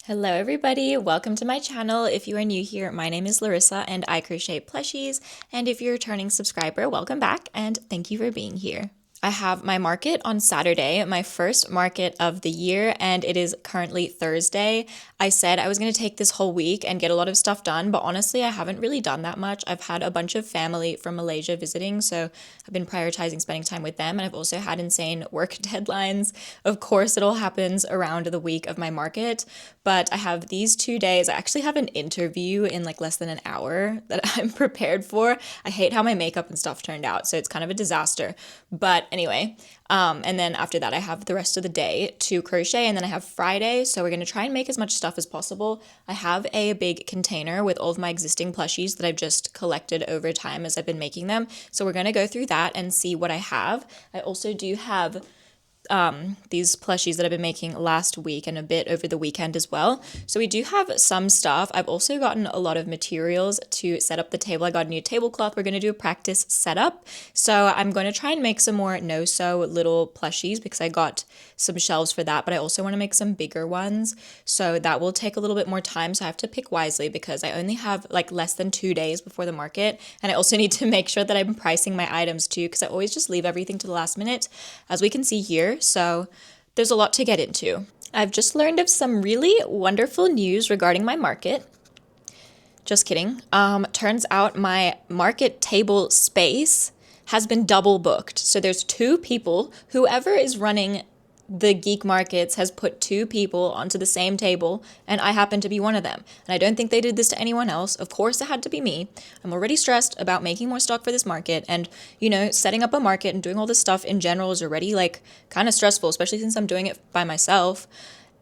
Hello everybody, welcome to my channel. If you are new here, my name is Larissa and I crochet plushies, and if you're a returning subscriber, welcome back and thank you for being here. I have my market on Saturday, my first market of the year, and it is currently Thursday. I said I was going to take this whole week and get a lot of stuff done, but honestly, I haven't really done that much. I've had a bunch of family from Malaysia visiting, so I've been prioritizing spending time with them, and I've also had insane work deadlines. Of course, it all happens around the week of my market, but I have these 2 days. I actually have an interview in like less than an hour that I'm prepared for. I hate how my makeup and stuff turned out, so it's kind of a disaster, but anyway, and then after that I have the rest of the day to crochet, and then I have Friday, so we're going to try and make as much stuff as possible. I have a big container with all of my existing plushies that I've just collected over time as I've been making them, so we're going to go through that and see what I have. I also do have these plushies that I've been making last week and a bit over the weekend as well. So we do have some stuff. I've also gotten a lot of materials to set up the table. I got a new tablecloth. We're going to do a practice setup. So I'm going to try and make some more no-sew little plushies because I got some shelves for that, but I also want to make some bigger ones. So that will take a little bit more time. So I have to pick wisely because I only have like less than 2 days before the market. And I also need to make sure that I'm pricing my items too, because I always just leave everything to the last minute, as we can see here. So there's a lot to get into. I've just learned of some really wonderful news regarding my market. Just kidding. Turns out my market table space has been double booked. So there's 2 people. Whoever is running the geek markets has put 2 people onto the same table, and I happen to be one of them. And I don't think they did this to anyone else. Of course, it had to be me. I'm already stressed about making more stock for this market, and setting up a market and doing all this stuff in general is already like kind of stressful, especially since I'm doing it by myself.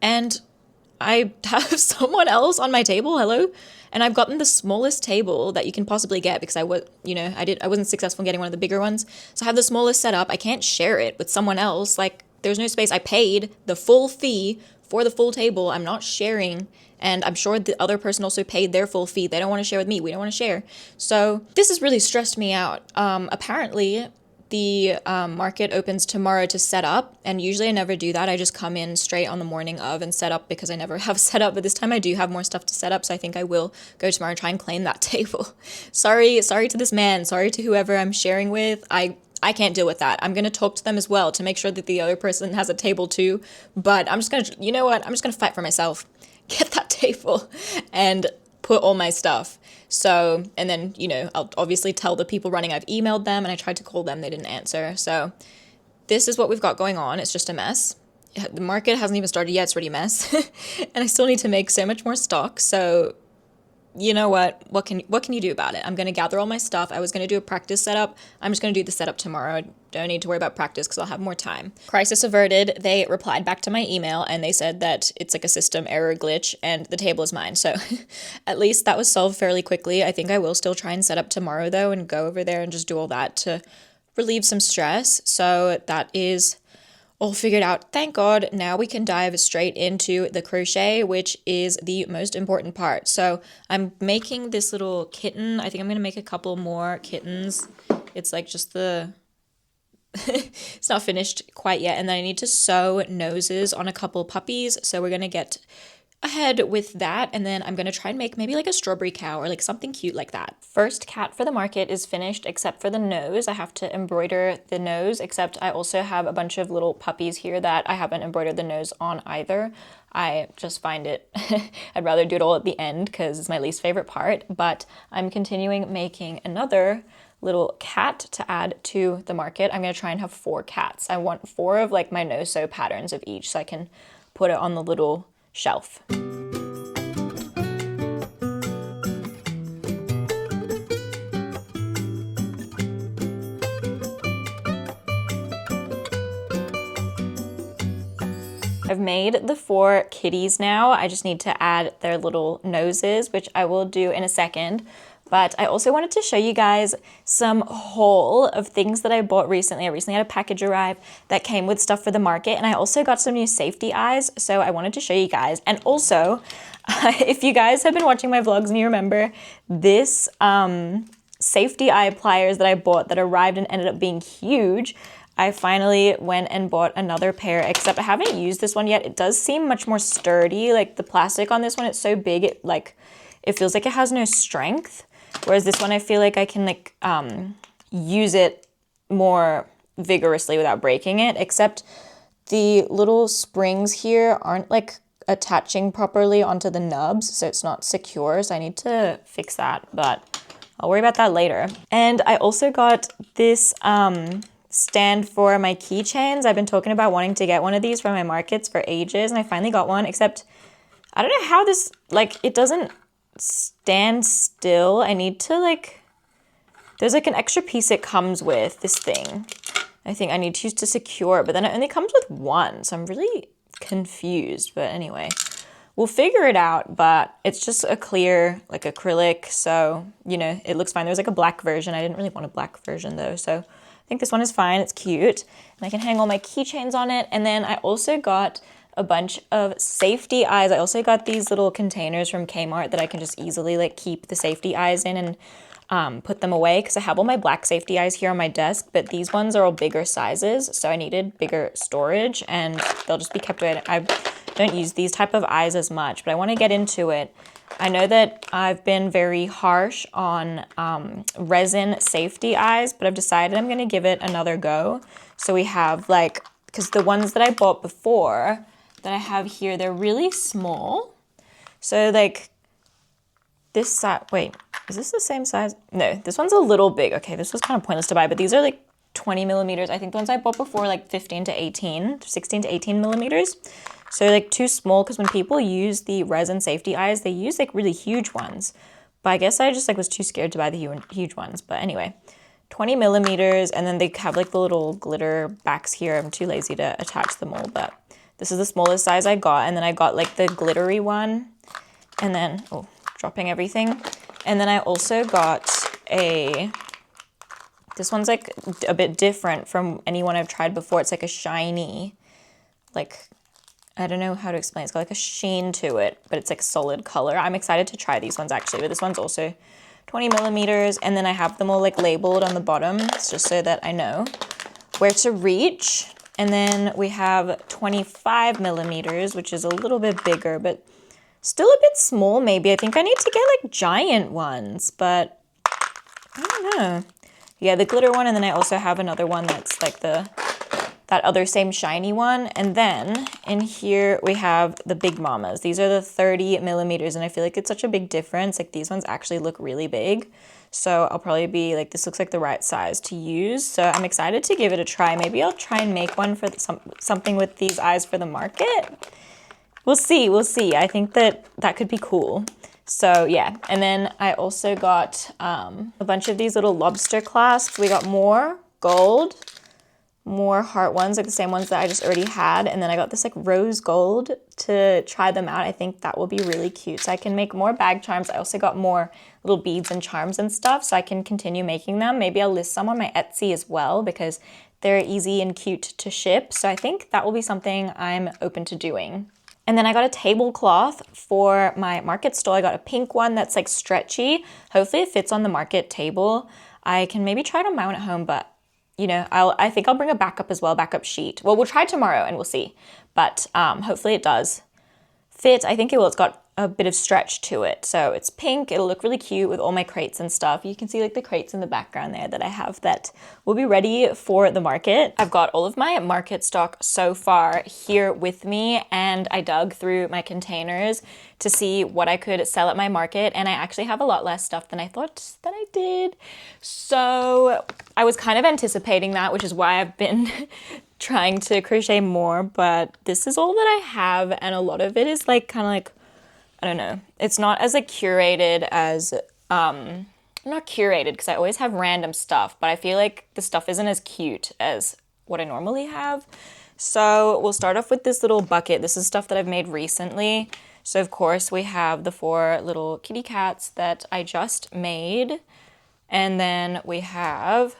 And I have someone else on my table. Hello. And I've gotten the smallest table that you can possibly get because I wasn't successful in getting one of the bigger ones. So I have the smallest setup. I can't share it with someone else. Like, there's no space. I paid the full fee for the full table. I'm not sharing. And I'm sure the other person also paid their full fee. They don't want to share with me. We don't want to share. So this has really stressed me out. Apparently, the market opens tomorrow to set up, and usually I never do that. I just come in straight on the morning of and set up because I never have set up, but this time I do have more stuff to set up, so I think I will go tomorrow and try and claim that table. Sorry to this man, sorry to whoever I'm sharing with. I can't deal with that. I'm going to talk to them as well to make sure that the other person has a table too, but I'm just going to, I'm just going to fight for myself, get that table, and put all my stuff. So, and then, I'll obviously tell the people running I've emailed them, and I tried to call them, they didn't answer. So this is what we've got going on. It's just a mess. The market hasn't even started yet. It's already a mess. And I still need to make so much more stock. So you know what can you do about it? I'm going to gather all my stuff. I was going to do a practice setup. I'm just going to do the setup tomorrow. I don't need to worry about practice because I'll have more time. Crisis averted. They replied back to my email and they said that it's like a system error glitch and the table is mine. So at least that was solved fairly quickly. I think I will still try and set up tomorrow though and go over there and just do all that to relieve some stress. So that is all figured out. Thank God. Now we can dive straight into the crochet, which is the most important part. So I'm making this little kitten. I think I'm going to make a couple more kittens. It's like just it's not finished quite yet. And then I need to sew noses on a couple puppies. So we're going to get ahead with that, and then I'm going to try and make maybe like a strawberry cow or like something cute like that. First cat for the market is finished except for the nose. I have to embroider the nose, except I also have a bunch of little puppies here that I haven't embroidered the nose on either. I just find it, I'd rather do it all at the end because it's my least favorite part, but I'm continuing making another little cat to add to the market. I'm going to try and have 4 cats. I want 4 of like my no-sew patterns of each so I can put it on the little shelf. I've made the 4 kitties now. I just need to add their little noses, which I will do in a second. But I also wanted to show you guys some haul of things that I bought recently. I recently had a package arrive that came with stuff for the market, and I also got some new safety eyes, so I wanted to show you guys. And also, if you guys have been watching my vlogs and you remember this safety eye pliers that I bought that arrived and ended up being huge, I finally went and bought another pair, except I haven't used this one yet. It does seem much more sturdy. Like the plastic on this one, it's so big, it feels like it has no strength. Whereas this one, I feel like I can like use it more vigorously without breaking it, except the little springs here aren't like attaching properly onto the nubs, so it's not secure. So I need to fix that, but I'll worry about that later. And I also got this stand for my keychains. I've been talking about wanting to get one of these for my markets for ages, and I finally got one, except I don't know how this, like, it doesn't stand still. I need to like, there's like an extra piece it comes with, this thing. I think I need to use to secure it, but then it only comes with one, so I'm really confused. But anyway, we'll figure it out, but it's just a clear, like acrylic, so, you know, it looks fine. There's like a black version. I didn't really want a black version though, so I think this one is fine. It's cute, and I can hang all my keychains on it. And then I also got a bunch of safety eyes. I also got these little containers from Kmart that I can just easily like keep the safety eyes in and put them away, because I have all my black safety eyes here on my desk, but these ones are all bigger sizes, so I needed bigger storage, and they'll just be kept away. I don't use these type of eyes as much, but I want to get into it. I know that I've been very harsh on resin safety eyes, but I've decided I'm going to give it another go. So we have like, because the ones that I bought before that I have here, they're really small. So like this side, wait, is this the same size? No, this one's a little big. Okay, this was kind of pointless to buy, but these are like 20 millimeters. I think the ones I bought before like 16 to 18 millimeters. So like too small, because when people use the resin safety eyes, they use like really huge ones. But I guess I just like was too scared to buy the huge ones. But anyway, 20 millimeters, and then they have like the little glitter backs here. I'm too lazy to attach them all, but this is the smallest size I got. And then I got like the glittery one, and then, oh, dropping everything. And then I also got this one's like a bit different from anyone I've tried before. It's like a shiny, like, I don't know how to explain. It's got like a sheen to it, but it's like solid color. I'm excited to try these ones actually, but this one's also 20 millimeters. And then I have them all like labeled on the bottom. It's just so that I know where to reach. And then we have 25 millimeters, which is a little bit bigger, but still a bit small maybe. I think I need to get like giant ones, but I don't know. Yeah, the glitter one, and then I also have another one that's like that other same shiny one. And then in here we have the Big Mamas. These are the 30 millimeters, and I feel like it's such a big difference. Like these ones actually look really big. So I'll probably be like, this looks like the right size to use. So I'm excited to give it a try. Maybe I'll try and make one for something with these eyes for the market. We'll see, we'll see. I think that could be cool. So yeah, and then I also got a bunch of these little lobster clasps. We got more gold, more heart ones, like the same ones that I just already had. And then I got this like rose gold to try them out. I think that will be really cute. So I can make more bag charms. I also got more little beads and charms and stuff, so I can continue making them. Maybe I'll list some on my Etsy as well, because they're easy and cute to ship. So I think that will be something I'm open to doing. And then I got a tablecloth for my market stall. I got a pink one that's like stretchy. Hopefully it fits on the market table. I can maybe try it on my own at home, but you know, I think I'll bring a backup as well, backup sheet. Well, we'll try tomorrow and we'll see. But hopefully it does fit. I think it will. It's got a bit of stretch to it. So it's pink. It'll look really cute with all my crates and stuff. You can see like the crates in the background there that I have that will be ready for the market. I've got all of my market stock so far here with me, and I dug through my containers to see what I could sell at my market, and I actually have a lot less stuff than I thought that I did. So I was kind of anticipating that, which is why I've been trying to crochet more, but this is all that I have, and a lot of it is like kind of like, I don't know, it's not as like curated as, not curated because I always have random stuff, but I feel like the stuff isn't as cute as what I normally have. So we'll start off with this little bucket. This is stuff that I've made recently. So of course we have the 4 little kitty cats that I just made. And then we have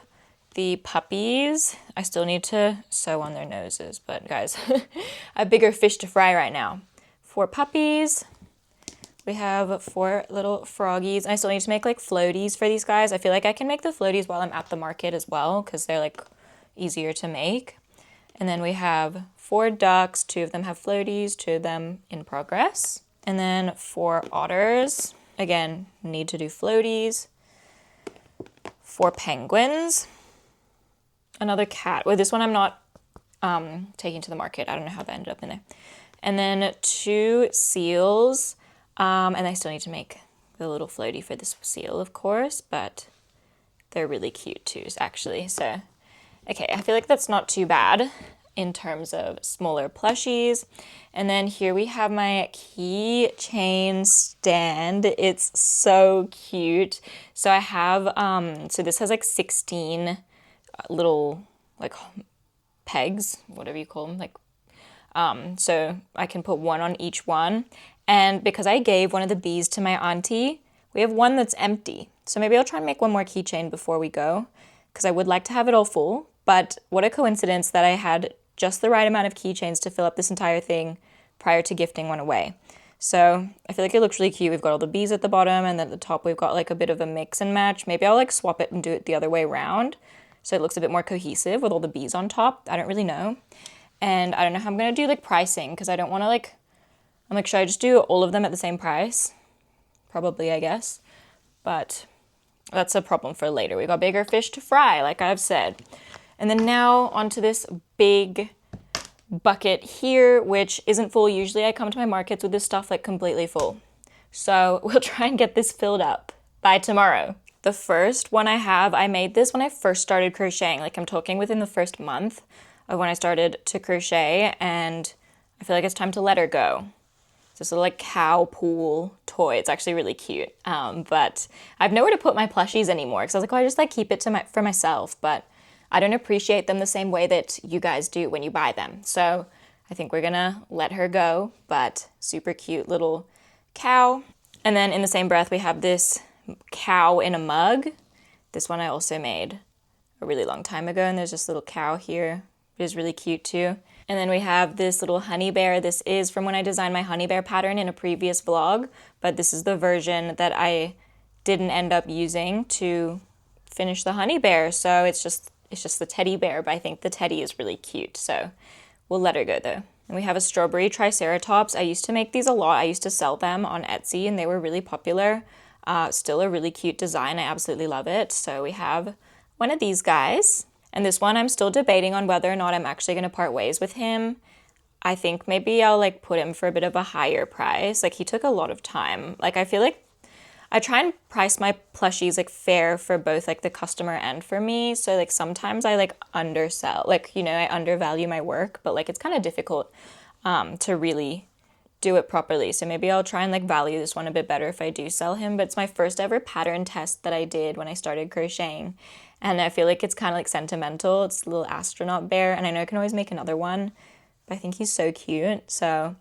the puppies. I still need to sew on their noses, but guys, I have bigger fish to fry right now. 4 puppies. We have 4 little froggies. And I still need to make like floaties for these guys. I feel like I can make the floaties while I'm at the market as well, because they're like easier to make. And then we have 4 ducks, 2 of them have floaties, 2 of them in progress. And then 4 otters, again, need to do floaties. 4 penguins, another cat. Well, this one I'm not taking to the market. I don't know how that ended up in there. And then 2 seals, and I still need to make the little floaty for this seal, of course, but they're really cute too, actually. So, okay, I feel like that's not too bad in terms of smaller plushies. And then here we have my keychain stand. It's so cute. So I have, so this has like 16 little like pegs, whatever you call them, like, so I can put one on each one. And because I gave one of the bees to my auntie, we have one that's empty. So maybe I'll try and make one more keychain before we go, because I would like to have it all full. But what a coincidence that I had just the right amount of keychains to fill up this entire thing prior to gifting one away. So I feel like it looks really cute. We've got all the bees at the bottom, and then at the top we've got like a bit of a mix and match. Maybe I'll like swap it and do it the other way around, so it looks a bit more cohesive with all the bees on top. I don't really know. And I don't know how I'm going to do like pricing, because I don't want to like, I'm like, should I just do all of them at the same price? Probably, I guess. But that's a problem for later. We got bigger fish to fry, like I've said. And then now onto this big bucket here, which isn't full. Usually I come to my markets with this stuff like completely full. So we'll try and get this filled up by tomorrow. The first one I have, I made this when I first started crocheting. Like I'm talking within the first month of when I started to crochet, and I feel like it's time to let her go. It's this little like cow pool toy. It's actually really cute. But I have nowhere to put my plushies anymore, because I was like, oh, I just like keep it for myself. But I don't appreciate them the same way that you guys do when you buy them. So I think we're gonna let her go, but super cute little cow. And then in the same breath, we have this cow in a mug. This one I also made a really long time ago, and there's this little cow here. It is really cute too. And then we have this little honey bear. This is from when I designed my honey bear pattern in a previous vlog, but this is the version that I didn't end up using to finish the honey bear. So it's just the teddy bear, but I think the teddy is really cute. So we'll let her go though. And we have a strawberry triceratops. I used to make these a lot. I used to sell them on Etsy, and they were really popular. Still a really cute design. I absolutely love it. So we have one of these guys. And this one I'm still debating on whether or not I'm actually going to part ways with him. I think maybe I'll like put him for a bit of a higher price. Like he took a lot of time. Like I feel like I try and price my plushies like fair for both like the customer and for me. So like sometimes I like undersell, like, you know, I undervalue my work, but like it's kind of difficult to really do it properly. So maybe I'll try and like value this one a bit better if I do sell him. But it's my first ever pattern test that I did when I started crocheting. And I feel like it's kind of like sentimental. It's a little astronaut bear. And I know I can always make another one, but I think he's so cute. So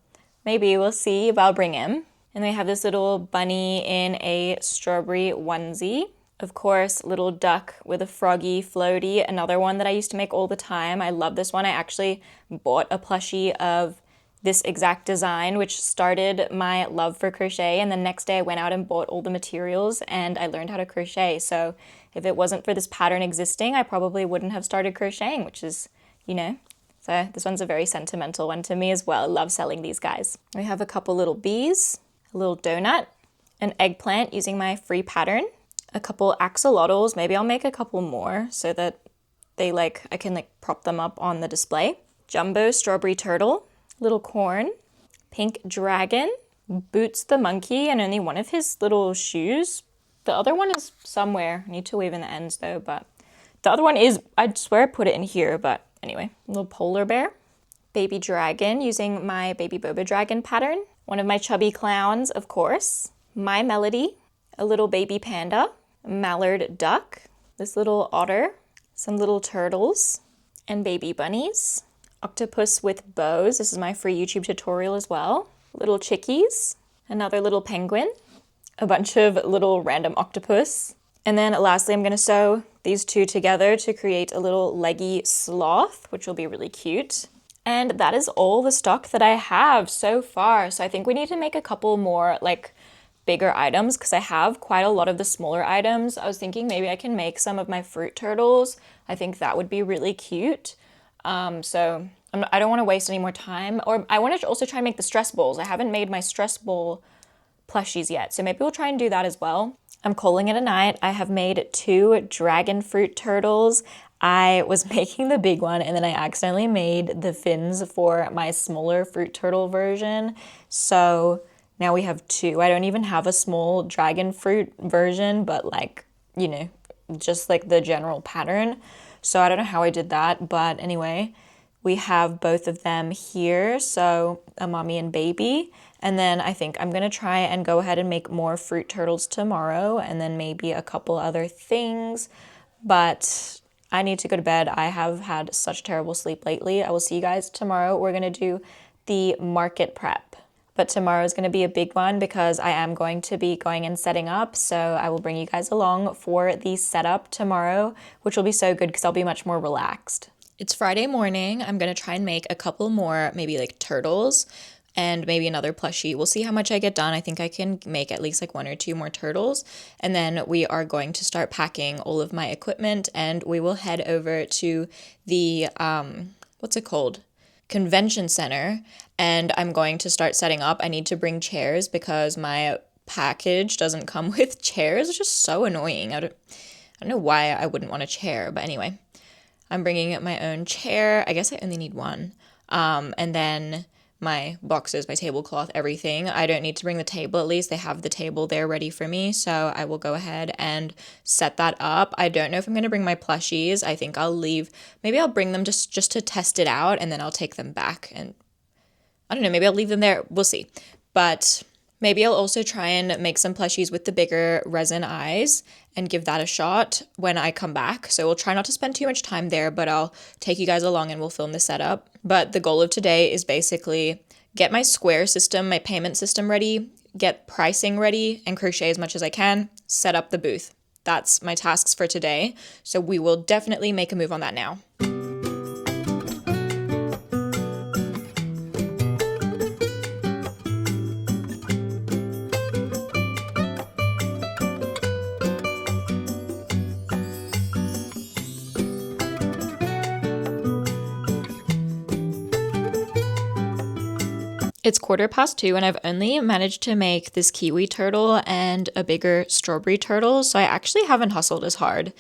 maybe we'll see if I'll bring him. And they have this little bunny in a strawberry onesie. Of course, little duck with a froggy floaty. Another one that I used to make all the time. I love this one. I actually bought a plushie of this exact design, which started my love for crochet. And the next day I went out and bought all the materials and I learned how to crochet. So if it wasn't for this pattern existing, I probably wouldn't have started crocheting, which is, you know. So this one's a very sentimental one to me as well. I love selling these guys. We have a couple little bees, a little donut, an eggplant using my free pattern, a couple axolotls. Maybe I'll make a couple more so that they like, I can like prop them up on the display. Jumbo strawberry turtle, little corn, pink dragon, Boots the monkey, and only one of his little shoes. The other one is somewhere. I need to weave in the ends though, but the other one is, I swear I put it in here, but anyway. Little polar bear, baby dragon using my baby boba dragon pattern. One of my chubby clowns, of course. My Melody, a little baby panda, a mallard duck, this little otter, some little turtles, and baby bunnies. Octopus with bows. This is my free YouTube tutorial as well. Little chickies, another little penguin, a bunch of little random octopus. And then lastly, I'm going to sew these two together to create a little leggy sloth, which will be really cute. And that is all the stock that I have so far. So I think we need to make a couple more like bigger items because I have quite a lot of the smaller items. I was thinking maybe I can make some of my fruit turtles. I think that would be really cute. So I don't want to waste any more time. Or I want to also try and make the stress balls. I haven't made my stress ball plushies yet, so maybe we'll try and do that as well. I'm calling it a night. I have made 2 dragon fruit turtles. I was making the big one and then I accidentally made the fins for my smaller fruit turtle version. So now we have 2. I don't even have a small dragon fruit version, but like, you know, just like the general pattern. So I don't know how I did that, but anyway, we have both of them here. So a mommy and baby. And then I think I'm gonna try and go ahead and make more fruit turtles tomorrow and then maybe a couple other things. But I need to go to bed. I have had such terrible sleep lately. I will see you guys tomorrow. We're gonna do the market prep. But tomorrow is gonna be a big one because I am going to be going and setting up. So I will bring you guys along for the setup tomorrow, which will be so good because I'll be much more relaxed. It's Friday morning. I'm gonna try and make a couple more, maybe like turtles and maybe another plushie. We'll see how much I get done. I think I can make at least like 1 or 2 more turtles. And then we are going to start packing all of my equipment and we will head over to the, what's it called? Convention center. And I'm going to start setting up. I need to bring chairs because my package doesn't come with chairs. It's just so annoying. I don't know why I wouldn't want a chair, but anyway, I'm bringing my own chair. I guess I only need 1. And then my boxes, my tablecloth, everything. I don't need to bring the table, at least they have the table there ready for me, so I will go ahead and set that up. I don't know if I'm going to bring my plushies. I think I'll leave, maybe I'll bring them just to test it out and then I'll take them back and I don't know, maybe I'll leave them there. We'll see. But maybe I'll also try and make some plushies with the bigger resin eyes and give that a shot when I come back. So we'll try not to spend too much time there, but I'll take you guys along and we'll film the setup. But the goal of today is basically get my Square system, my payment system ready, get pricing ready, and crochet as much as I can, set up the booth. That's my tasks for today. So we will definitely make a move on that now. It's 2:15 and I've only managed to make this kiwi turtle and a bigger strawberry turtle, so I actually haven't hustled as hard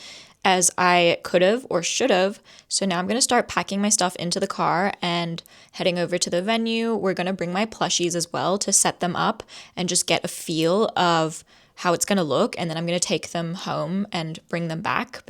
as I could have or should have. So now I'm going to start packing my stuff into the car and heading over to the venue. We're going to bring my plushies as well to set them up and just get a feel of how it's going to look, and then I'm going to take them home and bring them back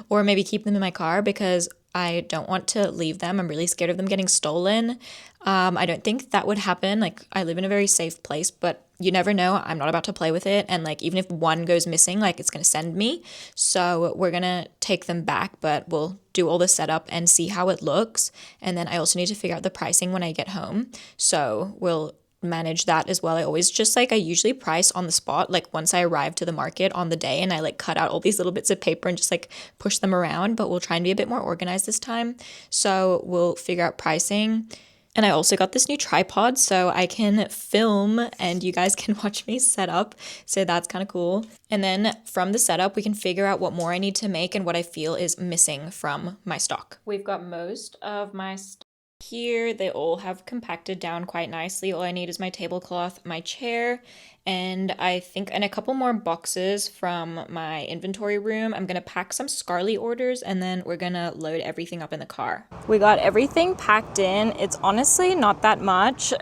or maybe keep them in my car because I don't want to leave them. I'm really scared of them getting stolen. I don't think that would happen. Like, I live in a very safe place, but you never know. I'm not about to play with it. And like, even if one goes missing, like it's going to send me. So we're going to take them back, but we'll do all the setup and see how it looks. And then I also need to figure out the pricing when I get home. So we'll manage that as well. I usually price on the spot, like once I arrive to the market on the day, and I like cut out all these little bits of paper and just like push them around, but we'll try and be a bit more organized this time. So we'll figure out pricing. And I also got this new tripod so I can film and you guys can watch me set up. So that's kind of cool. And then from the setup, we can figure out what more I need to make and what I feel is missing from my stock. We've got most of my stuff here. They all have compacted down quite nicely. All I need is my tablecloth, my chair, and a couple more boxes from my inventory room. I'm gonna pack some Scarly orders and then we're gonna load everything up in the car. We got everything packed in. It's honestly not that much.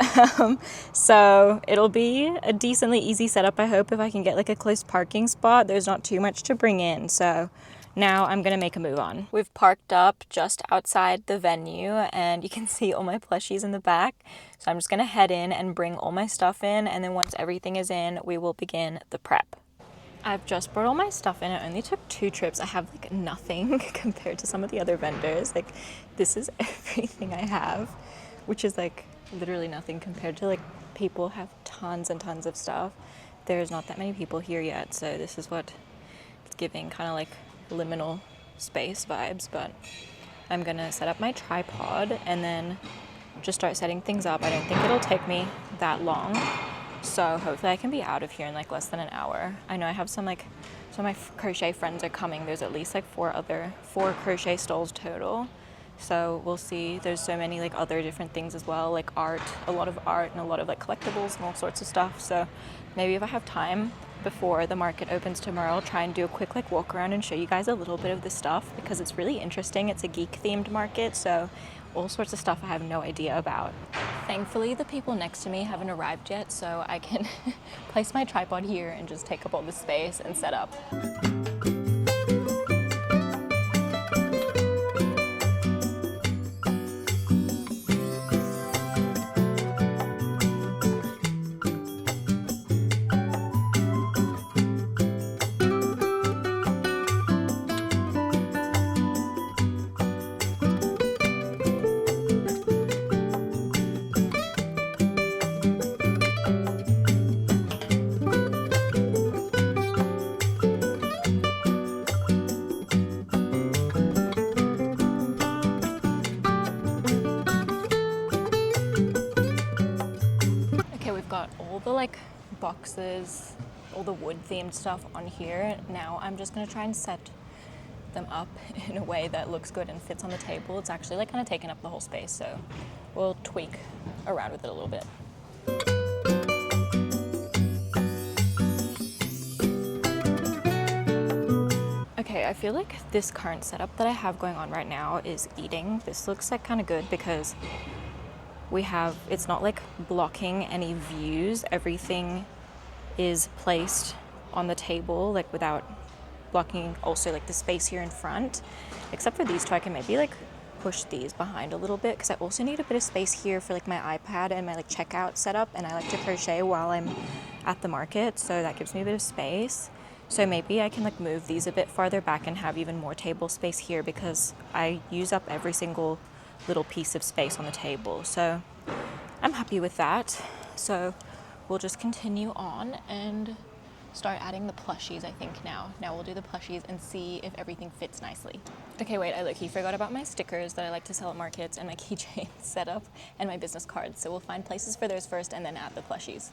So it'll be a decently easy setup, I hope, if I can get like a close parking spot. There's not too much to bring in. So now I'm gonna make a move on. We've parked up just outside the venue and you can see all my plushies in the back. So I'm just gonna head in and bring all my stuff in, and then once everything is in, we will begin the prep. I've just brought all my stuff in. It only took 2 trips. I have like nothing compared to some of the other vendors. Like, this is everything I have, which is like literally nothing compared to like people have tons and tons of stuff. There's not that many people here yet, so this is what it's giving, kind of like liminal space vibes. But I'm gonna set up my tripod and then just start setting things up. I don't think it'll take me that long. So hopefully I can be out of here in like less than an hour. I know I have some of my crochet friends are coming. There's at least like four crochet stalls total. So we'll see. There's so many like other different things as well, like art, a lot of art and a lot of like collectibles and all sorts of stuff. So maybe if I have time before the market opens tomorrow, I'll try and do a quick like walk around and show you guys a little bit of this stuff because it's really interesting. It's a geek themed market, so all sorts of stuff I have no idea about. Thankfully, the people next to me haven't arrived yet, so I can place my tripod here and just take up all the space and set up. All the like boxes, all the wood themed stuff on here. Now I'm just gonna try and set them up in a way that looks good and fits on the table. It's actually like kind of taking up the whole space, so we'll tweak around with it a little bit. Okay, I feel like this current setup that I have going on right now is eating. This looks like kind of good because it's not like blocking any views. Everything is placed on the table, like without blocking also like the space here in front. Except for these two, I can maybe like push these behind a little bit because I also need a bit of space here for like my iPad and my like checkout setup, and I like to crochet while I'm at the market, so that gives me a bit of space. So maybe I can like move these a bit farther back and have even more table space here because I use up every single little piece of space on the table. So I'm happy with that. So we'll just continue on and start adding the plushies, I think now. Now we'll do the plushies and see if everything fits nicely. Okay, wait, I low-key forgot about my stickers that I like to sell at markets and my keychain setup and my business cards. So we'll find places for those first and then add the plushies.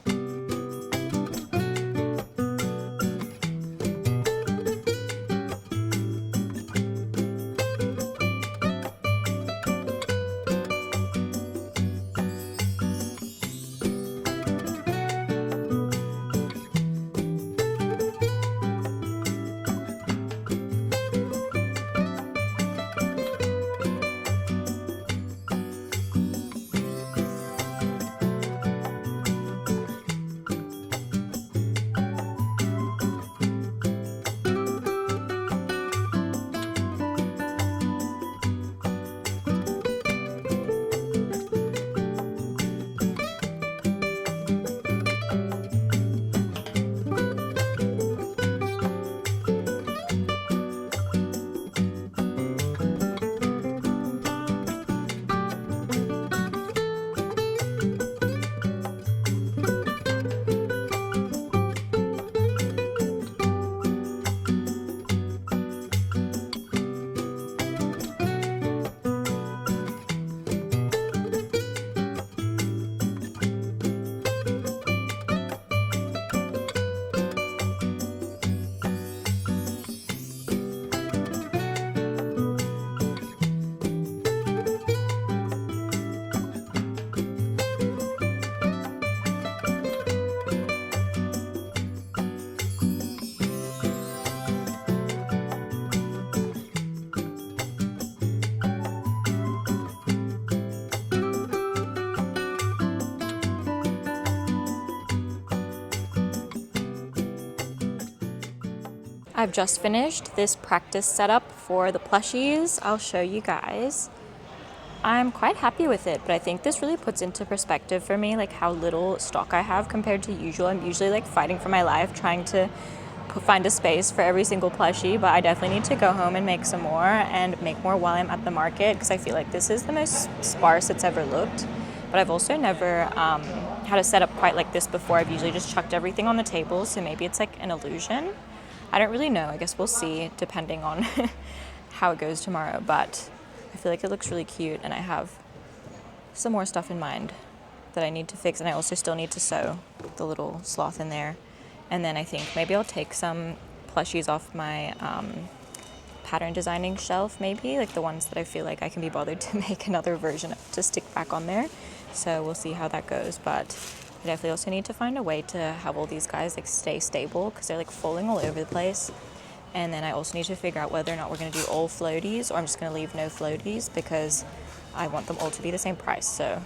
I've just finished this practice setup for the plushies. I'll show you guys. I'm quite happy with it, but I think this really puts into perspective for me like how little stock I have compared to usual. I'm usually like fighting for my life trying to find a space for every single plushie, but I definitely need to go home and make some more and make more while I'm at the market because I feel like this is the most sparse it's ever looked. But I've also never had a setup quite like this before. I've usually just chucked everything on the table, so maybe it's like an illusion. I don't really know. I guess we'll see depending on how it goes tomorrow, but I feel like it looks really cute and I have some more stuff in mind that I need to fix, and I also still need to sew the little sloth in there. And then I think maybe I'll take some plushies off my pattern designing shelf, maybe, like the ones that I feel like I can be bothered to make another version of to stick back on there. So we'll see how that goes, but I definitely also need to find a way to have all these guys like stay stable because they're like falling all over the place. And then I also need to figure out whether or not we're going to do all floaties or I'm just going to leave no floaties because I want them all to be the same price. So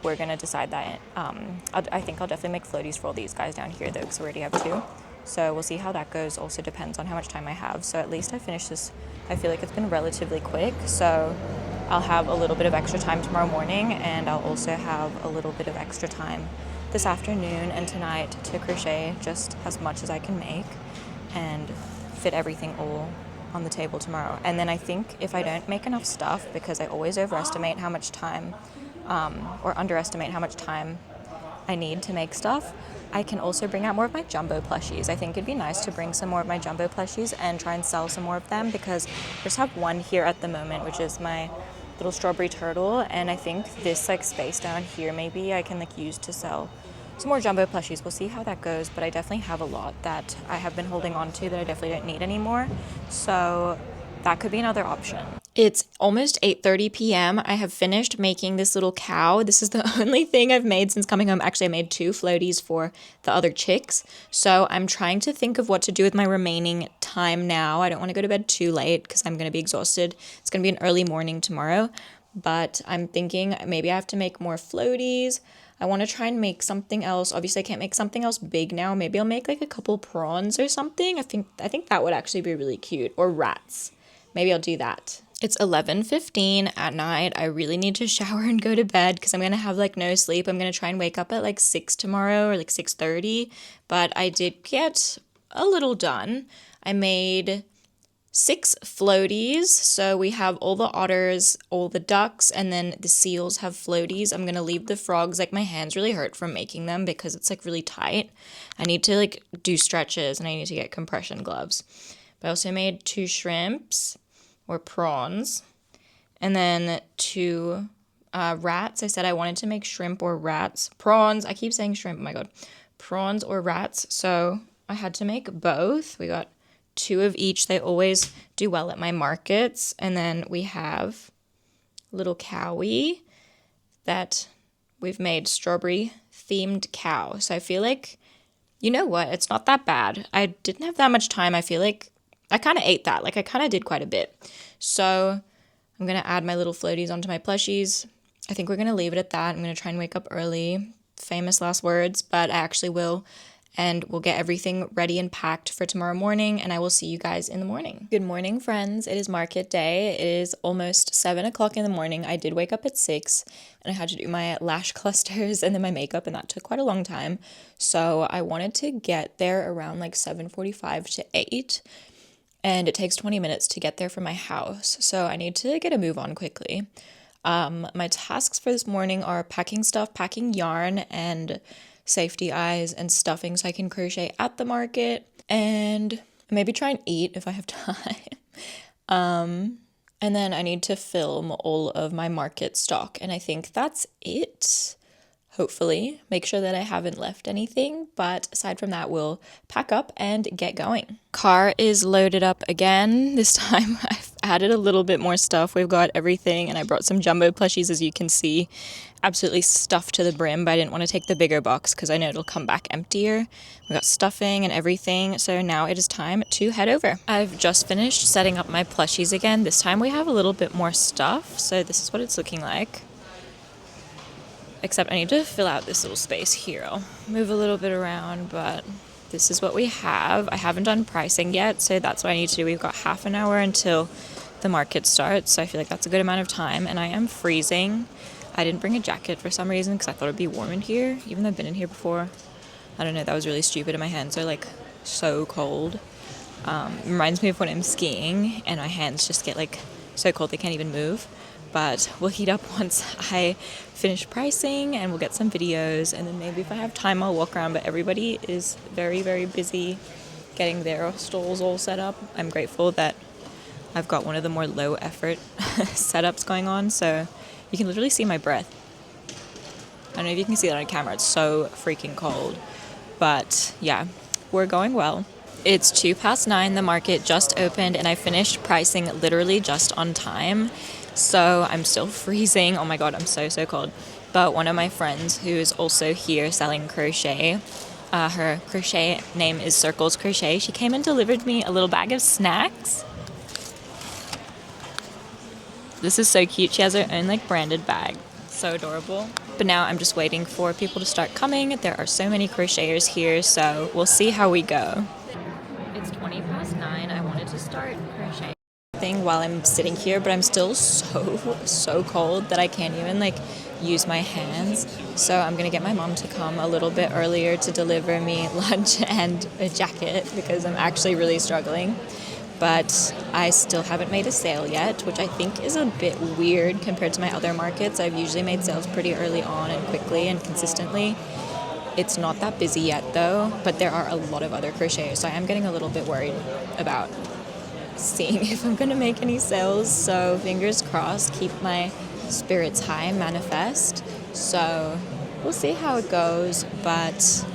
we're going to decide that. I think I'll definitely make floaties for all these guys down here though, because we already have 2. So we'll see how that goes. Also depends on how much time I have. So at least I finished this. I feel like it's been relatively quick. So I'll have a little bit of extra time tomorrow morning, and I'll also have a little bit of extra time this afternoon and tonight to crochet just as much as I can make and fit everything all on the table tomorrow. And then I think if I don't make enough stuff, because I always overestimate how much time or underestimate how much time I need to make stuff, I can also bring out more of my jumbo plushies. I think it'd be nice to bring some more of my jumbo plushies and try and sell some more of them, because I just have one here at the moment, which is my little strawberry turtle, and I think this like space down here maybe I can like use to sell some more jumbo plushies. We'll see how that goes, but I definitely have a lot that I have been holding on to that I definitely don't need anymore, so that could be another option. It's almost 8:30 p.m. I have finished making this little cow. This is the only thing I've made since coming home. Actually, I made 2 floaties for the other chicks. So I'm trying to think of what to do with my remaining time now. I don't want to go to bed too late because I'm going to be exhausted. It's going to be an early morning tomorrow. But I'm thinking maybe I have to make more floaties. I want to try and make something else. Obviously, I can't make something else big now. Maybe I'll make like a couple prawns or something. I think that would actually be really cute. Or rats. Maybe I'll do that. It's 11:15 at night. I really need to shower and go to bed because I'm going to have like no sleep. I'm going to try and wake up at like 6 tomorrow or like 6:30. But I did get a little done. I made 6 floaties. So we have all the otters, all the ducks, and then the seals have floaties. I'm going to leave the frogs. Like my hands really hurt from making them because it's like really tight. I need to like do stretches and I need to get compression gloves. But I also made 2 shrimps. Or prawns, and then 2 rats. I said I wanted to make shrimp or rats. Prawns, I keep saying shrimp, oh my god. Prawns or rats, so I had to make both. We got 2 of each. They always do well at my markets. And then we have little cowie that we've made strawberry themed cow. So I feel like, you know what, it's not that bad. I didn't have that much time. I feel like I kind of ate that. Like I kind of did quite a bit. So I'm going to add my little floaties onto my plushies. I think we're going to leave it at that. I'm going to try and wake up early. Famous last words, but I actually will. And we'll get everything ready and packed for tomorrow morning, and I will see you guys in the morning. Good morning, friends. It is market day. It is almost 7 o'clock in the morning. I did wake up at 6, and I had to do my lash clusters and then my makeup, and that took quite a long time. So I wanted to get there around like 7:45 to 8. And it takes 20 minutes to get there from my house, so I need to get a move on quickly. My tasks for this morning are packing stuff, packing yarn, and safety eyes and stuffing so I can crochet at the market, and maybe try and eat if I have time. And then I need to film all of my market stock, and I think that's it. Hopefully, make sure that I haven't left anything, but aside from that, we'll pack up and get going. Car is loaded up again. This time I've added a little bit more stuff. We've got everything, and I brought some jumbo plushies, as you can see, absolutely stuffed to the brim, but I didn't want to take the bigger box because I know it'll come back emptier. We got stuffing and everything, so now it is time to head over. I've just finished setting up my plushies again. This time we have a little bit more stuff, so this is what it's looking like. Except I need to fill out this little space here. I'll move a little bit around, but this is what we have. I haven't done pricing yet, so that's what I need to do. We've got half an hour until the market starts, so I feel like that's a good amount of time, and I am freezing. I didn't bring a jacket for some reason because I thought it'd be warm in here, even though I've been in here before. I don't know, that was really stupid, and my hands are like so cold. It reminds me of when I'm skiing, and my hands just get like so cold they can't even move. But we'll heat up once I finish pricing, and we'll get some videos, and then maybe if I have time I'll walk around. But everybody is very, very busy getting their stalls all set up. I'm grateful that I've got one of the more low effort setups going on, so you can literally see my breath. I don't know if you can see that on camera. It's so freaking cold. But yeah, we're going well. It's 9:02. The market just opened and I finished pricing literally just on time. So I'm still freezing. Oh my god, I'm so cold. But one of my friends who is also here selling crochet, her crochet name is Circles Crochet. She came and delivered me a little bag of snacks. This is so cute. She has her own like branded bag. So adorable. But now I'm just waiting for people to start coming. There are so many crocheters here, so we'll see how we go. It's 9:20. I wanted to start crocheting while I'm sitting here, but I'm still so cold that I can't even like use my hands. So I'm gonna get my mom to come a little bit earlier to deliver me lunch and a jacket because I'm actually really struggling. But I still haven't made a sale yet, which I think is a bit weird compared to my other markets. I've usually made sales pretty early on and quickly and consistently. It's not that busy yet though, but there are a lot of other crocheters, so I am getting a little bit worried about seeing if I'm gonna make any sales. So fingers crossed, keep my spirits high, manifest. So we'll see how it goes, but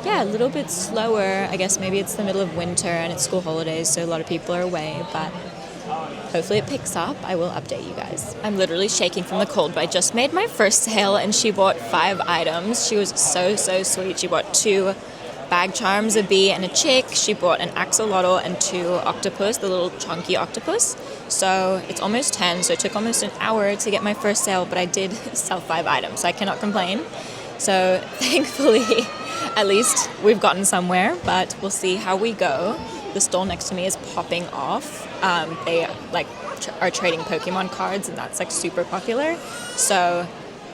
yeah, a little bit slower. I guess maybe it's the middle of winter and it's school holidays, so a lot of people are away, but hopefully it picks up. I will update you guys. I'm literally shaking from the cold, but I just made my first sale and she bought 5 items. She was so sweet. She bought 2 bag charms, a bee and a chick. She bought an axolotl and 2 octopus, the little chunky octopus. So it's almost 10, so it took almost an hour to get my first sale, but I did sell 5 items, so I cannot complain. So thankfully, at least we've gotten somewhere, but we'll see how we go. The stall next to me is popping off. They like are trading Pokemon cards, and that's like super popular. So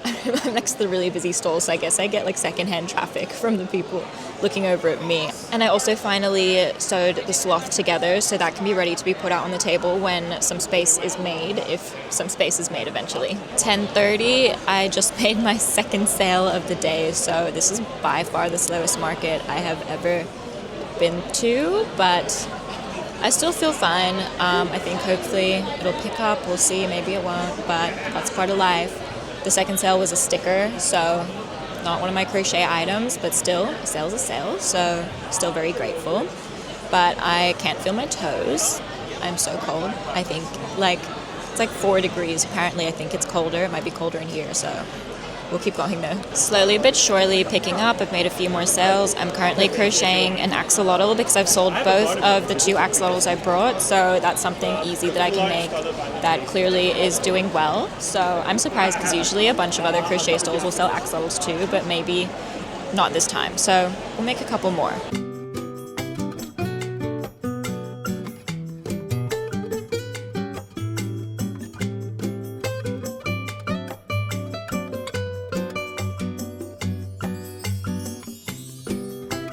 I'm next to the really busy stall, so I guess I get like secondhand traffic from the people looking over at me. And I also finally sewed the sloth together, so that can be ready to be put out on the table when some space is made, if some space is made eventually. 10:30, I just made my second sale of the day, so this is by far the slowest market I have ever been to, but I still feel fine. I think hopefully it'll pick up. We'll see, maybe it won't, but that's part of life. The second sale was a sticker, so not one of my crochet items, but still, a sale's a sale, so still very grateful. But I can't feel my toes. I'm so cold. I think it's like 4 degrees. Apparently, I think it's colder. It might be colder in here, so we'll keep going though. Slowly but surely picking up. I've made a few more sales. I'm currently crocheting an axolotl because I've sold both of the 2 axolotls I brought, so that's something easy that I can make that clearly is doing well. So I'm surprised because usually a bunch of other crochet stalls will sell axolotls too, but maybe not this time. So we'll make a couple more.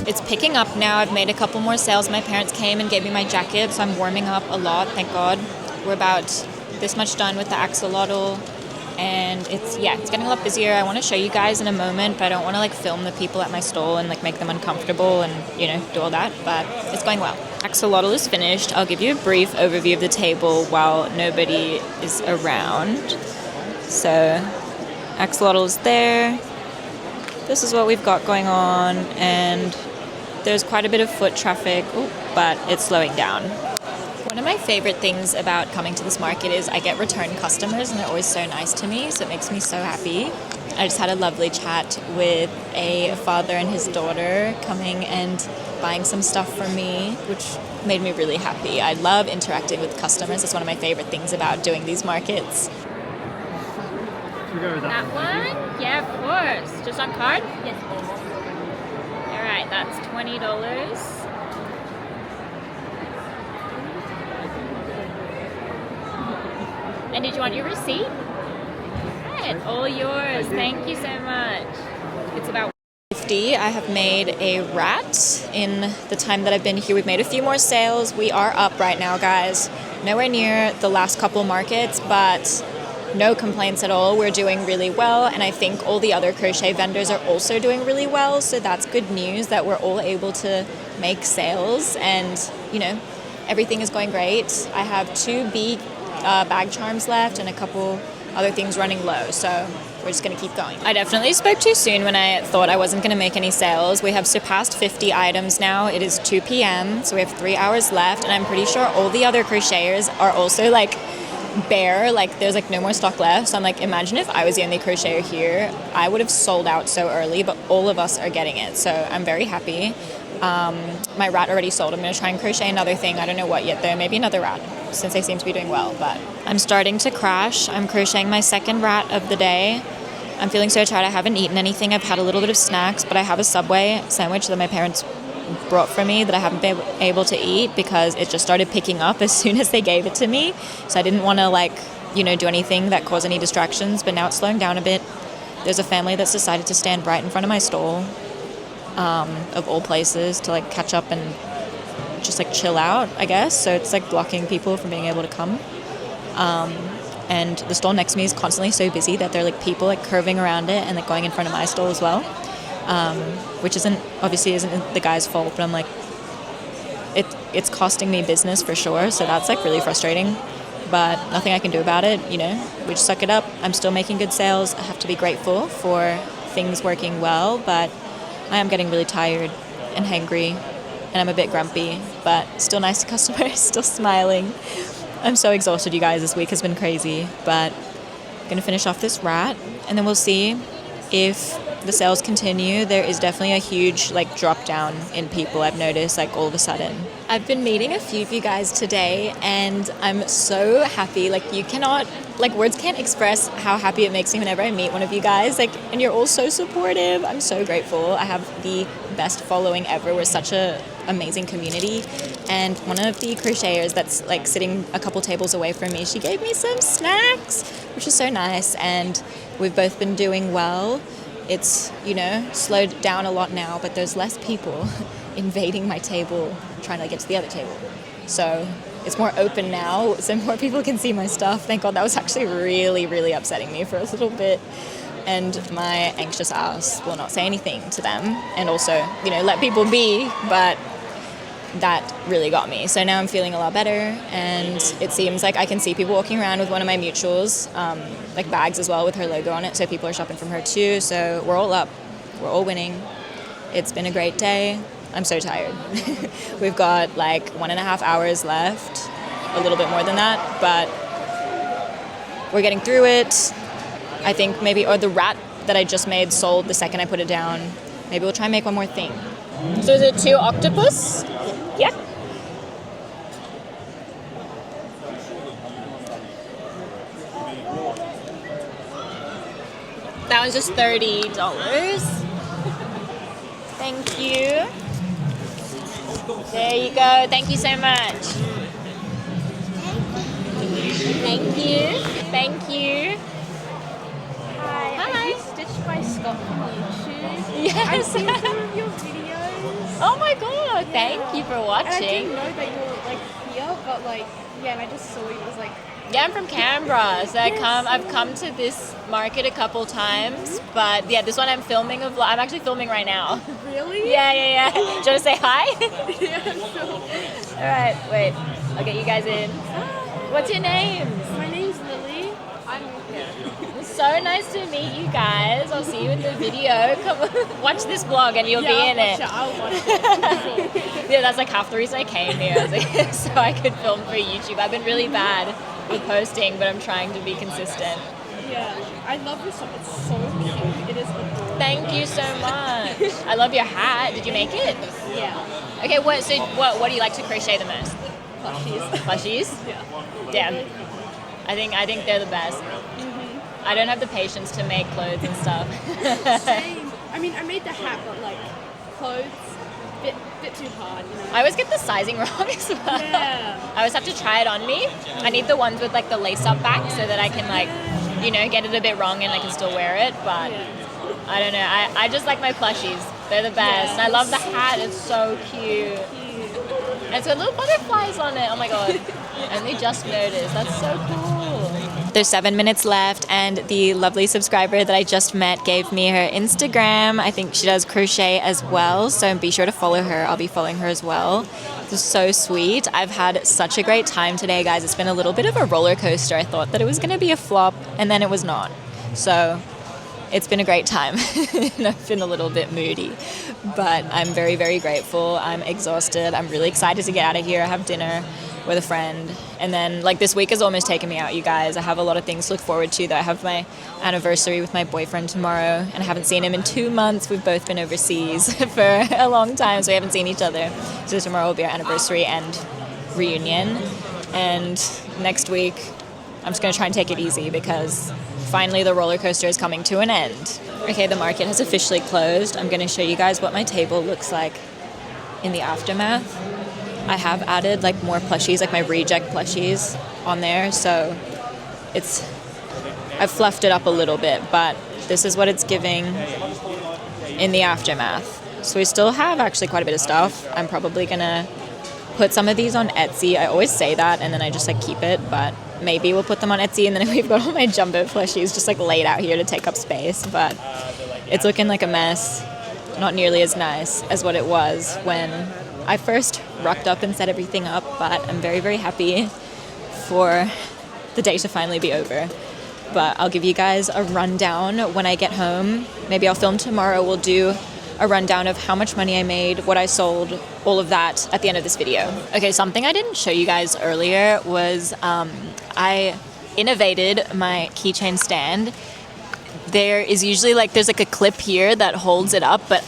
It's picking up now. I've made a couple more sales. My parents came and gave me my jacket, so I'm warming up a lot, thank God. We're about this much done with the axolotl, and it's getting a lot busier. I want to show you guys in a moment, but I don't want to like film the people at my stall and like make them uncomfortable and do all that, but it's going well. Axolotl is finished. I'll give you a brief overview of the table while nobody is around. So axolotl is there. This is what we've got going on, and there's quite a bit of foot traffic, but it's slowing down. One of my favorite things about coming to this market is I get return customers, and they're always so nice to me, so it makes me so happy. I just had a lovely chat with a father and his daughter coming and buying some stuff from me, which made me really happy. I love interacting with customers. It's one of my favorite things about doing these markets. Should we go with that one? Yeah, of course. Just on card? Yes, please. All right, that's $20. And did you want your receipt? Right, all yours. Thank you so much. It's about $50. I have made a rat in the time that I've been here. We've made a few more sales. We are up right now, guys. Nowhere near the last couple markets, but no complaints at all. We're doing really well, and I think all the other crochet vendors are also doing really well, so that's good news that we're all able to make sales, and everything is going great. I have 2 big bag charms left and a couple other things running low, so we're just going to keep going. I definitely spoke too soon when I thought I wasn't going to make any sales. We have surpassed 50 items now. It is 2 p.m., so we have 3 hours left, and I'm pretty sure all the other crocheters are also like bare, like there's like no more stock left. So I'm like, imagine if I was the only crocheter here, I would have sold out so early, but all of us are getting it, so I'm very happy. My rat already sold. I'm going to try and crochet another thing. I don't know what yet though, maybe another rat, since they seem to be doing well. But I'm starting to crash. I'm crocheting my second rat of the day. I'm feeling so tired. I haven't eaten anything. I've had a little bit of snacks, but I have a Subway sandwich that my parents brought for me that I haven't been able to eat because it just started picking up as soon as they gave it to me. So I didn't want to like, you know, do anything that caused any distractions, but now it's slowing down a bit. There's a family that's decided to stand right in front of my stall, of all places, to like catch up and just like chill out, I guess. So it's like blocking people from being able to come. And the stall next to me is constantly so busy that there are like people like curving around it and like going in front of my stall as well. Which isn't the guy's fault, but I'm like, it's costing me business for sure, so that's like really frustrating, but nothing I can do about it, you know, we just suck it up. I'm still making good sales. I have to be grateful for things working well, but I am getting really tired and hangry, and I'm a bit grumpy, but still nice to customers, still smiling. I'm so exhausted, you guys. This week has been crazy, but I'm gonna finish off this rat, and then we'll see if the sales continue. There is definitely a huge like drop down in people, I've noticed, like all of a sudden. I've been meeting a few of you guys today, and I'm so happy. Like you cannot, like words can't express how happy it makes me whenever I meet one of you guys. Like, and you're all so supportive. I'm so grateful. I have the best following ever. We're such a amazing community, and one of the crocheters that's like sitting a couple tables away from me, she gave me some snacks, which is so nice, and we've both been doing well. It's, you know, slowed down a lot now, but there's less people invading my table trying to get to the other table. So it's more open now, so more people can see my stuff. Thank God. That was actually really, really upsetting me for a little bit. And my anxious ass will not say anything to them. And also, you know, let people be, but that really got me. So now I'm feeling a lot better, and it seems like I can see people walking around with one of my mutuals, like bags as well with her logo on it, so people are shopping from her too. So we're all up, we're all winning. It's been a great day. I'm so tired. We've got like 1.5 hours left, a little bit more than that, but we're getting through it. I think maybe, or the rat that I just made sold the second I put it down. Maybe we'll try and make one more thing. So is it 2 octopus? Yeah. That one's just $30. Thank you. There you go. Thank you so much. Thank you. Thank you. Hi. Hi. Are you Stitched by Scott from YouTube? Yes. I've seen some of your videos. Oh my god, thank you for And I watching. didn't know that you were like here, but like, yeah, and I just saw you. It was like, Yeah, I'm from Canberra, so I've come to this market a couple times, but yeah, this one I'm filming a vlog. I'm actually filming right now. really? Yeah. Do you want to say hi? Yeah, sure. Alright, wait, I'll get you guys in. What's your names? My name's Lily. I'm here. So nice to meet you guys. I'll see you in the video. Come watch this vlog and you'll be in it. I'll watch it. For sure. Yeah, that's like half the reason I came here. I was like, so I could film for YouTube. I've been really bad with posting, but I'm trying to be consistent. Yeah, I love your stuff. It's so cute. It is adorable. Thank you so much. I love your hat. Did you make it? Yeah. Okay, what do you like to crochet the most? Plushies. Plushies? Yeah. Damn. I think they're the best. I don't have the patience to make clothes and stuff. Same. I mean, I made the hat, but like clothes, bit too hard. You know? I always get the sizing wrong as well. Yeah. I always have to try it on me. I need the ones with like the lace up back so that I can like, you know, get it a bit wrong and I can still wear it. But I don't know. I just like my plushies. They're the best. Yeah. I love the hat. It's so cute. And it's got little butterflies on it. Oh my god. I only just noticed. That's so cool. There's 7 minutes left, and the lovely subscriber that I just met gave me her Instagram. I think she does crochet as well, so be sure to follow her. I'll be following her as well. This is so sweet. I've had such a great time today, guys. It's been a little bit of a roller coaster. I thought that it was going to be a flop, and then it was not. So it's been a great time. And I've been a little bit moody, but I'm very, very grateful. I'm exhausted. I'm really excited to get out of here. I have dinner with a friend, and then like this week has almost taken me out, you guys. I have a lot of things to look forward to. That I have my anniversary with my boyfriend tomorrow, and I haven't seen him in 2 months. We've both been overseas for a long time, so we haven't seen each other. So tomorrow will be our anniversary and reunion, and next week I'm just gonna try and take it easy because finally the roller coaster is coming to an end. Okay, the market has officially closed. I'm gonna show you guys what my table looks like in the aftermath. I have added like more plushies, like my reject plushies on there, so I've fluffed it up a little bit, but this is what it's giving in the aftermath. So we still have actually quite a bit of stuff. I'm probably gonna put some of these on Etsy. I always say that and then I just like keep it, but maybe we'll put them on Etsy. And then we've got all my jumbo plushies just like laid out here to take up space, but it's looking like a mess. Not nearly as nice as what it was when I first rocked up and set everything up, but I'm very, very happy for the day to finally be over. But I'll give you guys a rundown when I get home. Maybe I'll film tomorrow. We'll do a rundown of how much money I made, what I sold, all of that at the end of this video. Okay, something I didn't show you guys earlier was I innovated my keychain stand. There is usually there's like a clip here that holds it up, but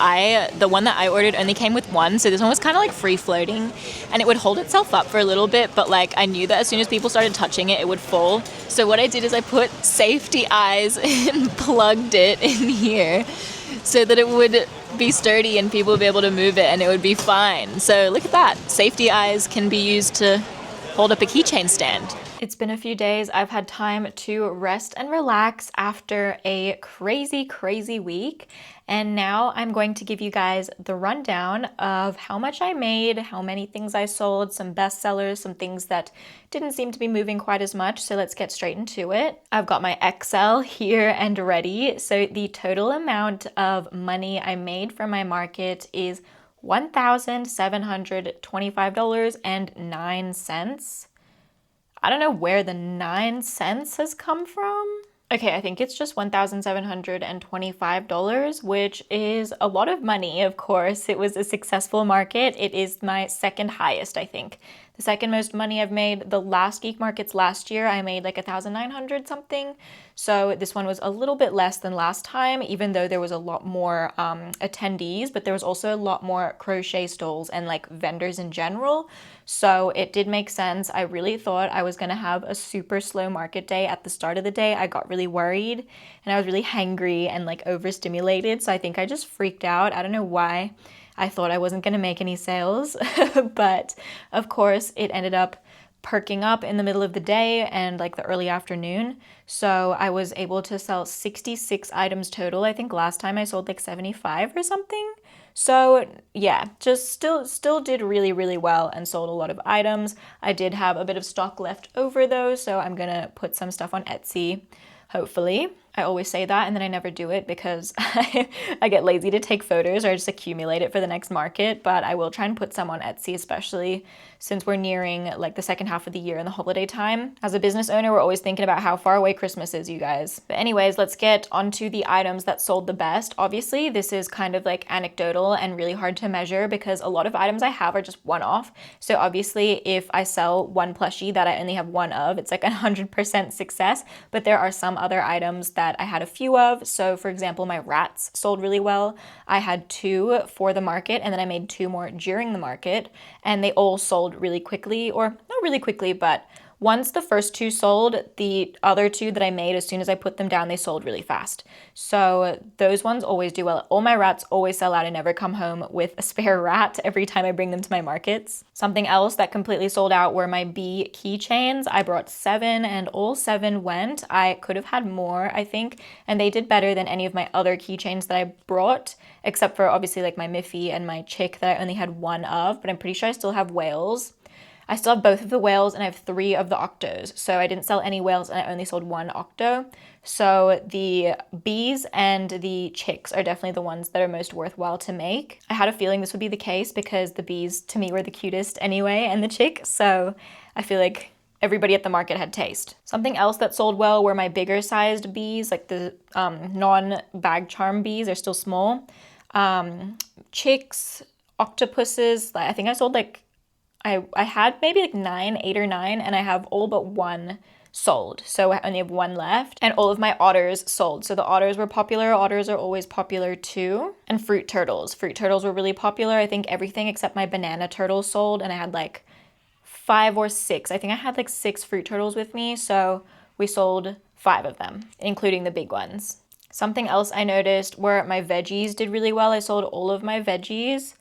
the one that I ordered only came with one, so this one was kind of like free floating, and it would hold itself up for a little bit, but like I knew that as soon as people started touching it, it would fall. So what I did is I put safety eyes and plugged it in here so that it would be sturdy and people would be able to move it and it would be fine. So look at that. Safety eyes can be used to hold up a keychain stand. It's been a few days. I've had time to rest and relax after a crazy, crazy week. And now I'm going to give you guys the rundown of how much I made, how many things I sold, some bestsellers, some things that didn't seem to be moving quite as much. So let's get straight into it. I've got my Excel here and ready. So the total amount of money I made from my market is $1,725.09. I don't know where the 9 cents has come from. Okay, I think it's just $1,725, which is a lot of money, of course. It was a successful market. It is my second highest, I think. The second most money I've made. The last geek markets last year, I made like 1,900 something. So this one was a little bit less than last time, even though there was a lot more attendees, but there was also a lot more crochet stalls and like vendors in general. So it did make sense. I really thought I was gonna have a super slow market day at the start of the day. I got really worried and I was really hangry and like overstimulated. So I think I just freaked out. I don't know why. I thought I wasn't gonna make any sales, but of course it ended up perking up in the middle of the day and like the early afternoon. So I was able to sell 66 items total. I think last time I sold like 75 or something. So yeah, just still did really, really well and sold a lot of items. I did have a bit of stock left over though, so I'm gonna put some stuff on Etsy, hopefully. I always say that and then I never do it because I get lazy to take photos or I just accumulate it for the next market, but I will try and put some on Etsy, especially since we're nearing like the second half of the year and the holiday time. As a business owner, we're always thinking about how far away Christmas is, you guys. But anyways, let's get onto the items that sold the best. Obviously, this is kind of like anecdotal and really hard to measure because a lot of items I have are just one-off. So obviously, if I sell one plushie that I only have one of, it's like 100% success, but there are some other items that I had a few of. So for example, my rats sold really well. I had 2 for the market and then I made 2 more during the market and they all sold really quickly, or not really quickly, but once the first 2 sold, the other 2 that I made, as soon as I put them down, they sold really fast. So those ones always do well. All my rats always sell out. I never come home with a spare rat every time I bring them to my markets. Something else that completely sold out were my bee keychains. I brought 7 and all 7 went. I could have had more, I think, and they did better than any of my other keychains that I brought, except for obviously like my Miffy and my chick that I only had 1 of, but I'm pretty sure I still have whales. I still have both of the whales and I have 3 of the octos. So I didn't sell any whales and I only sold 1 octo. So the bees and the chicks are definitely the ones that are most worthwhile to make. I had a feeling this would be the case because the bees to me were the cutest anyway and the chick. So I feel like everybody at the market had taste. Something else that sold well were my bigger sized bees, like the non-bag charm bees. They're still small. Chicks, octopuses. I think I sold like, I had maybe like 8 or 9, and I have all but one sold. So I only have one left, and all of my otters sold. So the otters were popular. Otters are always popular too. And fruit turtles. Fruit turtles were really popular. I think everything except my banana turtle sold, and I had like 5 or 6. I think I had like 6 fruit turtles with me, so we sold 5 of them, including the big ones. Something else I noticed were my veggies did really well. I sold all of my veggies,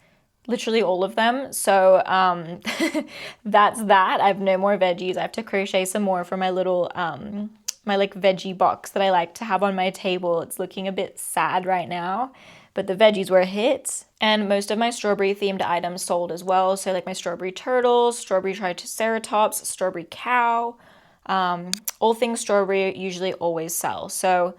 literally all of them. So that's that. I have no more veggies. I have to crochet some more for my little my like veggie box that I like to have on my table. It's looking a bit sad right now, but the veggies were a hit. And most of my strawberry themed items sold as well. So like my strawberry turtles, strawberry triceratops, strawberry cow, all things strawberry usually always sell. So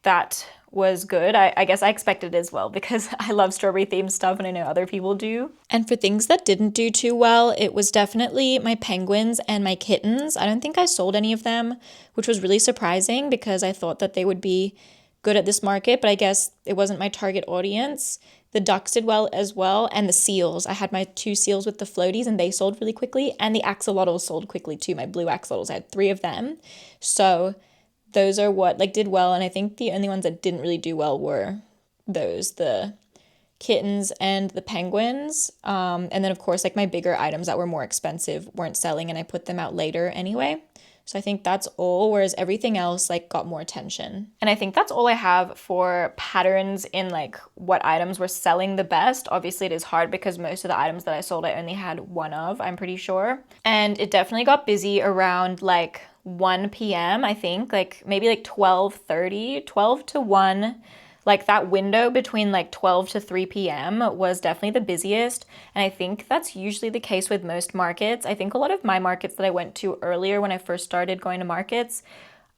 that was good. I guess I expected it as well because I love strawberry themed stuff and I know other people do. And for things that didn't do too well, it was definitely my penguins and my kittens. I don't think I sold any of them, which was really surprising because I thought that they would be good at this market, but I guess it wasn't my target audience. The ducks did well as well, and the seals. I had my 2 seals with the floaties and they sold really quickly, and the axolotls sold quickly too. My blue axolotls, I had 3 of them. So those are what like did well, and I think the only ones that didn't really do well were those, the kittens and the penguins. And then of course like my bigger items that were more expensive weren't selling, and I put them out later anyway. So I think that's all, whereas everything else like got more attention. And I think that's all I have for patterns in like what items were selling the best. Obviously it is hard because most of the items that I sold I only had one of, I'm pretty sure. And it definitely got busy around like 1 p.m. I think, like maybe like 12:30, 12 to 1. Like that window between like 12 to 3 p.m. was definitely the busiest. And I think that's usually the case with most markets. I think a lot of my markets that I went to earlier when I first started going to markets,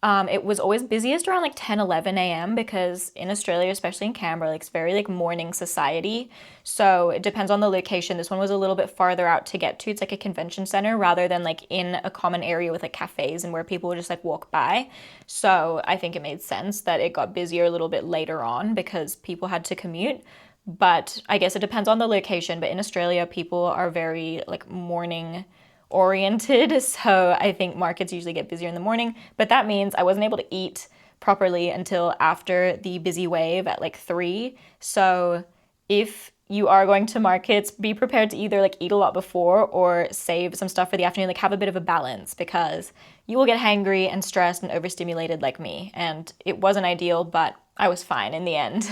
it was always busiest around like 10, 11 a.m. because in Australia, especially in Canberra, like it's very like morning society. So it depends on the location. This one was a little bit farther out to get to. It's like a convention center rather than like in a common area with like cafes and where people would just like walk by. So I think it made sense that it got busier a little bit later on because people had to commute. But I guess it depends on the location. But in Australia, people are very like morning oriented, so I think markets usually get busier in the morning, but that means I wasn't able to eat properly until after the busy wave at like 3. So if you are going to markets, be prepared to either like eat a lot before or save some stuff for the afternoon, like have a bit of a balance, because you will get hangry and stressed and overstimulated like me, and it wasn't ideal, but I was fine in the end.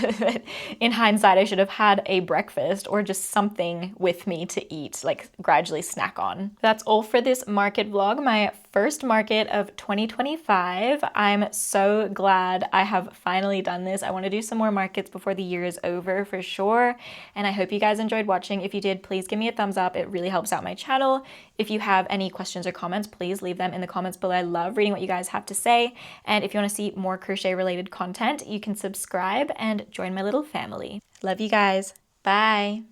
In hindsight, I should have had a breakfast or just something with me to eat, like gradually snack on. That's all for this market vlog, my first market of 2025. I'm so glad I have finally done this. I want to do some more markets before the year is over for sure. And I hope you guys enjoyed watching. If you did, please give me a thumbs up. It really helps out my channel. If you have any questions or comments, please leave them in the comments below. I love reading what you guys have to say. And if you want to see more crochet related content, you can subscribe and join my little family. Love you guys. Bye.